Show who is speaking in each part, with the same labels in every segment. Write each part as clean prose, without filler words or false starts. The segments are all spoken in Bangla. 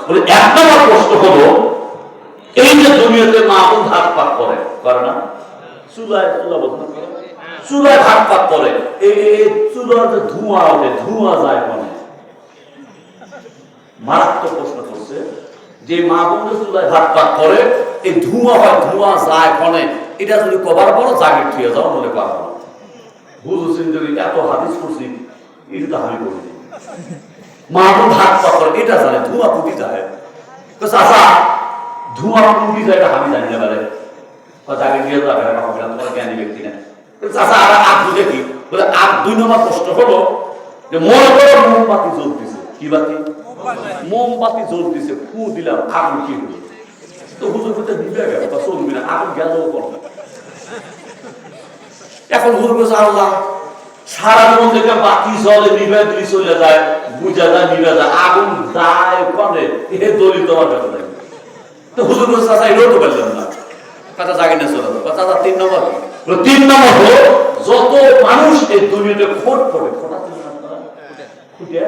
Speaker 1: বলে এক নম্বর প্রশ্ন হলো এই যে দুনিয়াতে মা বোন ভাগ পাক করে না, চুলায় ভাগ পাক করে, এই চুলার যে ধোঁয়া ওঠে, ধোঁয়া যায় মানে মারাত্মক প্রশ্ন করছে যে মা বোন চুলায় ভাগ পাক করে, এই ধোঁয়া হয়, ধোঁয়া যায় মানে এটা যদি কবার পড়ো জাগির ঠিক যাও মনে পারবো হুজুর সিন্ধুরি এত হাদিস করছি, এটা তো আমি করি মা বোন ভাগ পাক করে এটা জানে, ধোঁয়া কুটি যায় তো চাচা ধোঁয়া কুটি যায় এটা আমি জানি না পারে জাগির দিয়ে যাবে তোমার জ্ঞানী ব্যক্তি না চাচা। আর আগ বুঝে কি বলে আগ 2 নম্বর প্রশ্ন হলো যে মনে করো মোমবাতি জ্বলতেছে, কি বাতি? মোমবাতি জ্বলতেছে, ফু দিলাম, আগুন কি হলো? তো হুজুর বলতে নিভে গেল বা চলবি না, আগুন গেল করবে। এখন হুজুর বলছে আল্লাহ সারা জীবন থেকে বাতি জলে নিভে দিলে চলে যায়, বুঝা যায় নিভে যায়, আগুন যায় কনে এ দলিল তোমার কাছে যায়। তো হুজুর বলছে চাচা এটাও তো পারলাম না, কথা জাগে না চলে যাবে। চাচা 3 নম্বর 3 নম্বর হলো যত মানুষ এই দুনিয়াতে খোট পড়ে, খোটা খুঁটে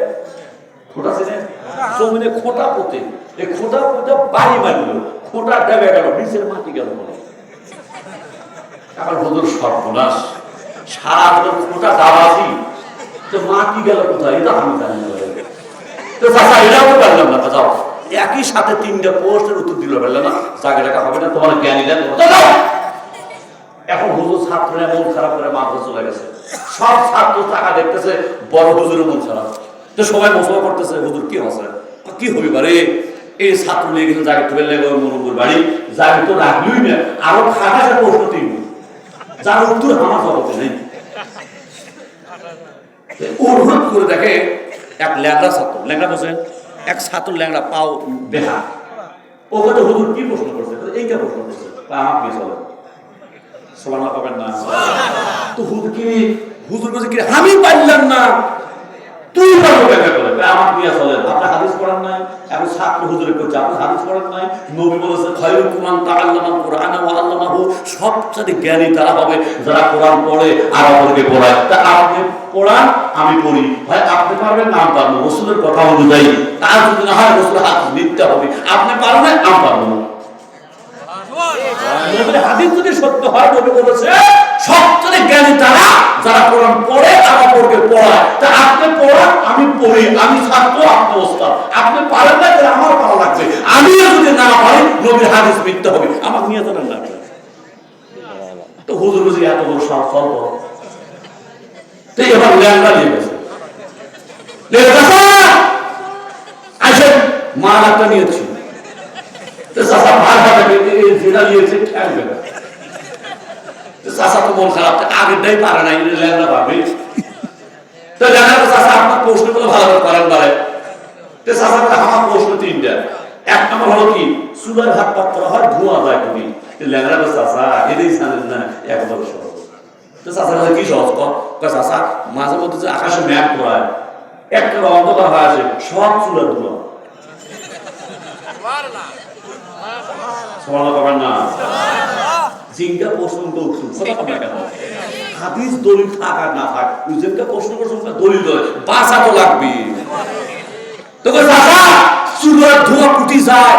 Speaker 1: খোটা ছিল জমিনে খোটা পোতে, এই খোটা পোতে বাড়ি মারল, খোটা ডেবে গেল, নিচের মাটি গেল। এখন হুজুর সর্বনাশ, সারা জীবন খোটা দাবাজি, তো মাটি গেল কোথায় এটা আমি জানি না। তো চাচা এটাও তো পারলাম না, যাও একই সাথে 3টা প্রশ্নের উত্তর দিল পারলে না, জায়গাটা হবে না, তোমার জ্ঞানী দেন। এখন হুজুর ছাত্ররা মন খারাপ করে মাদ্রাসা চলে গেছে, সব ছাত্র টাকা দেখতেছে, বড় হুজুরের মন খারাপ, তো সবাই মশলা করতেছে হুজুর কি হচ্ছে, কি হবি পারে এই ছাত্র নিয়ে গেছে জায়গা ফেলে মনুপুর বাড়ি, জায়গা তো রাখলই না, আরো খাটাছে প্রশ্ন 3, যার উত্তর আমার জগতে নেই। অনুরোধ করে দেখে এক ল্যাংড়া ছাত্র, ল্যাংড়া বসে এক ছাত্র ল্যাংড়া পাও বেহা, ও কথা হুজুর কি প্রশ্ন করছে, এইটা প্রশ্ন করছে, আমার কি চলে সোমানা পাবেন না। তো হুজুর কি হুজুর বলছে কি আমি পারলাম না, তুই পারবো ব্যাখ্যা করে, আমার নিয়ে চলে। আপনি হাদিস পড়েন নাই, এখন ছাত্র হুজুরে করছে, আপনি হাদিস পড়েন নাই। নবী বলেছে খায়রুকুম মান তাআল্লামাল কুরআন ওয়া আল্লামাহু, সবচেয়ে জ্ঞানী তারা হবে যারা কোরআন পড়ে আর অপরকে পড়ায়। তা আপনি পড়ান আমি পড়ি, ভাই আপনি পারবেন না আমি পারবো, রাসূলের কথা অনুযায়ী, তার যদি না হয় রাসূলের হাদিস নিতে হবে, আপনি পারবেন আমি পারবো না। নবীর হাদিস যদি সত্য হয়, নবী বলেছে সবচেয়ে জ্ঞানী তারা যারা কোরআন পড়ে আর অপরকে পড়ায়। তা আপনি পড়ান আমি পড়ি, আমি ছাত্র আপনি ওস্তাদ, আপনি পারেন না তাহলে আমার পারা লাগবে, আমিও যদি না পারি নবীর হাদিস মিথ্যা হবে, আমার নিয়ে জানেন না। তো হুজুর বুঝি এত বড় স্বল্প, তো এবার ল্যাংড়া নিয়ে গেছে, আসেন মা একটা নিয়েছি, চাচা ভাগ ভাগে যেটা নিয়েছে ঠেকবে না, চাচা তো মন খারাপ, আগেরটাই পারে না, ল্যাংড়া পাবে। তো ল্যাংড়া চাচা আপনার প্রশ্নগুলো ভালো করে করেন পারে, তো চাচা বলে আমার প্রশ্ন 3টা। 1 নম্বর হলো কি চুলার ভাত পাত্র হয়, ধোঁয়া যায় তুমি, ল্যাংড়া তো চাচা এটাই জানেন না, একদম সহজ। তো চাচা বলে কি সহজ কর, চাচা মাঝে মধ্যে যে আকাশে ম্যাপ ধরায় একটা অন্ধকার হয়ে আসে, সব চুলার ধোঁয়া, সমানা পাবেন না। জিঙ্কা প্রশ্ন তো হাদিস দলিল থাক আর না থাক, জিঙ্কা প্রশ্ন করছে দলিল বাঁচা তো লাগবে। তো চুলার ধোঁয়া কুটি যায়,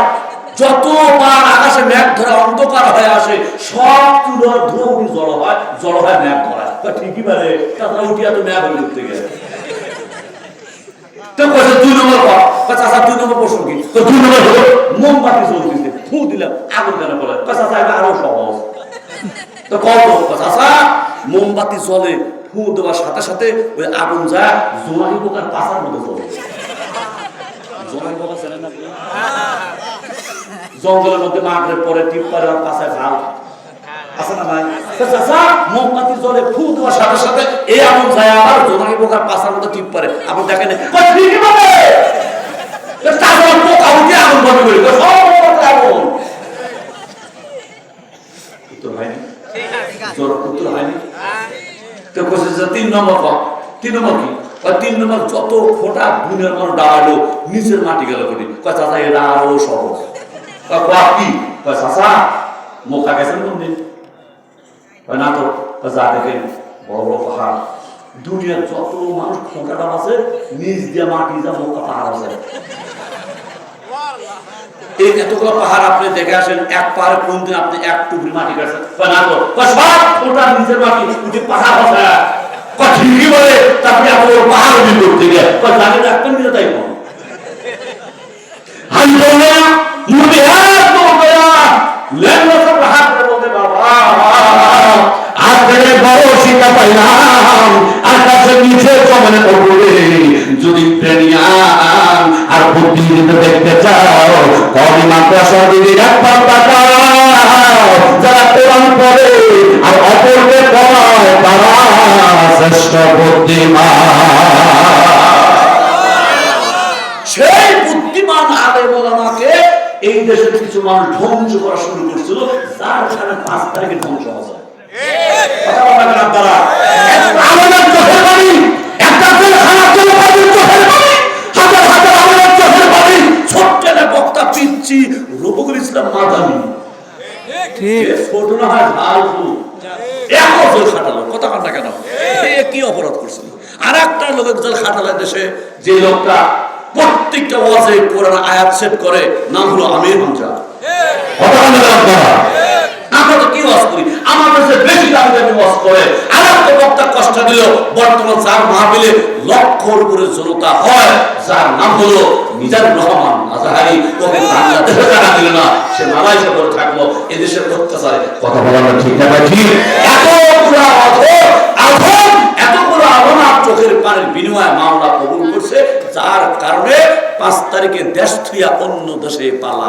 Speaker 1: যতবার আকাশে মেঘ ধরে অন্ধকার হয়ে আসে, সব চুলার ধোঁয়া উঠি জড় হয় মেঘ ধরায়, ঠিকই পারে তাছাড়া উঠি এত মেঘ হয়ে উঠতে গেলে। তো 2 নম্বর চাচা 2 নম্বর প্রশ্ন কি, তো 2 নম্বর হলো মোমবাতি জ্বলতেছে, ফু দিলাম আগুন কেন বলে, চাচা আরো সহজ। তো কত চাচা মোমবাতি জ্বলে, ফু দেওয়ার সাথে সাথে ওই আগুন যায় জোনাকি পোকার পাশার মধ্যে জ্বলে। জোনাকি পোকা চেনেন না? জঙ্গলের মধ্যে মাগরে পরে টিপ পারে আর পাশায় ঝাল আছে না ভাই? চাচা মোমবাতি জ্বলে, ফু দেওয়ার সাথে সাথে এই আগুন যায় আবার জোনাকি পোকার পাশার মধ্যে টিপ পারে, আপনি দেখেন পোকা উঠে আগুন বন্ধ করে আগুন উত্তর হয়নি, উত্তর হয়নি। তো 3 নম্বর 3 নম্বর কি, 3 নম্বর যত ফোটা দুনিয়ার মানুষ দাঁড়ালো নিচের মাটি গেল করি, চাচা এরা আরো সহজ। কি চাচা মক্কা গেছেন কোন দিন? না তো, যা দেখেন বড় বড় পাহাড়, দুনিয়ার যত মানুষ ফোঁটাটা আছে নিচ দিয়ে মাটি যা মক্কা পাহাড় আছে, এই এতগুলো পাহাড় আপনি দেখে আসেন, এক পাহাড়ে কোনদিন আপনি এক টুকরি মাটি কাটছেন না তো সব ওটা নিচের মাটি উঠে পাহাড় আছে ঠিকই বলে, তারপরে আপনি পাহাড় দিন করতে গিয়ে জানি রাখবেন কিনা তাই বল আমি বলবো না মুরবি শিক্ষা পাইলাম আকাশের নিচে জমানে পড়বে যদি প্রেমিয়াম আর বুদ্ধি দেখতে চাও কলিমা প্রসাদিনী একবার তাকাও যারা কোরআন পড়ে আর অপরকে পড়ায় তারা শ্রেষ্ঠ বুদ্ধিমান। সেই বুদ্ধিমান আলেম ওলামাকে এই দেশের কিছু মানুষ ধ্বংস করা শুরু করছিল, যার কারণে 5 তারিখে ধ্বংস হয়েছে। রফিকুল ইসলাম মাদানী কি অপরাধ করছিল? আর একটা লোকের জেল খাটালের দেশে যে লোকটা প্রত্যেকটা ওয়াজে কোরআন আয়াত সেট করে, নাম হলো আমির হামজা। আমরা তো কি ওয়াজ করি, আমার কাছে বেশি দামি দামি ওয়াজ করে। আর একটা বক্তা কষ্ট দিল, বর্তমান যার মাহফিলে লক্ষর উপরে জনতা হয়, যার নাম হলো মিজানুর রহমান আজহারি, ওকে বাংলাদেশে জানা দিল না, সে মালয়েশিয়া করে থাকলো। এদেশের অত্যাচারে কথা বলা ঠিক না ঠিক? এতগুলো আলোনা চোখের পানির বিনিময়ে মামলা কবুল করছে, যার কারণে 5 তারিখে দেশ থুইয়া অন্য দেশে পালা।